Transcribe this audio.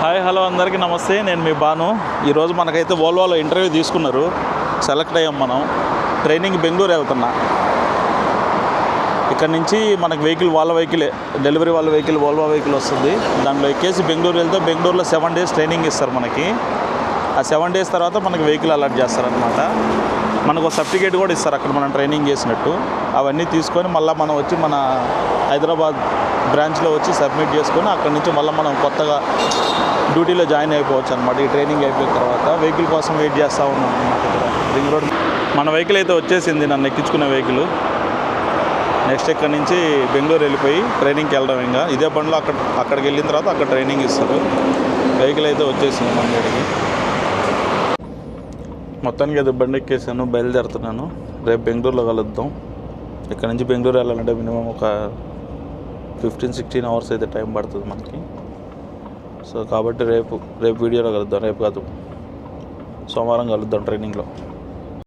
Hi hello అందరికీ నమస్తే. నేను మీ బాను. ఈరోజు మనకైతే వోల్వోలో ఇంటర్వ్యూ తీసుకున్నారు, సెలెక్ట్ అయ్యాం. మనం ట్రైనింగ్ బెంగళూరు వెళ్తున్నా. ఇక్కడ నుంచి మనకు వెహికల్ వాళ్ళ వెహికలే, డెలివరీ వాళ్ళ వెహికల్ వోల్వో వెహికల్ వస్తుంది. దాంట్లో ఎక్కేసి బెంగళూరు వెళ్తే బెంగళూరులో 7 days ట్రైనింగ్ ఇస్తారు మనకి. ఆ 7 days తర్వాత మనకి వెహికల్ అలాట్ చేస్తారనమాట. మనకు సర్టిఫికేట్ కూడా ఇస్తారు అక్కడ మనం ట్రైనింగ్ చేసినట్టు. అవన్నీ తీసుకొని మళ్ళీ మనం వచ్చి మన హైదరాబాద్ బ్రాంచ్లో వచ్చి సబ్మిట్ చేసుకొని అక్కడి నుంచి మళ్ళీ మనం కొత్తగా డ్యూటీలో జాయిన్ అయిపోవచ్చు అనమాట. ఈ ట్రైనింగ్ అయిపోయిన తర్వాత వెహికల్ కోసం వెయిట్ చేస్తూ ఉన్నాం అనమాట. ఇక్కడ రింగ్ రోడ్ మన వెహికల్ అయితే వచ్చేసింది, నన్ను ఎక్కించుకునే వెహికల్. నెక్స్ట్ ఇక్కడ నుంచి బెంగళూరు వెళ్ళిపోయి ట్రైనింగ్కి వెళ్ళడం. ఇంకా ఇదే బండిలో అక్కడికి వెళ్ళిన తర్వాత అక్కడ ట్రైనింగ్ ఇస్తారు. వెహికల్ అయితే వచ్చేసింది మన దగ్గరికి. మొత్తానికి అది బండి ఎక్కేసాను, బయలుదేరుతున్నాను. రేపు బెంగళూరులో కలుద్దాం. ఇక్కడ నుంచి బెంగళూరు వెళ్ళాలంటే మినిమం ఒక 15-16 hours అయితే టైం పడుతుంది మనకి. సో కాబట్టి రేపు వీడియోలో కలుద్దాం. రేపు కాదు, సోమవారం కలుద్దాం ట్రైనింగ్లో.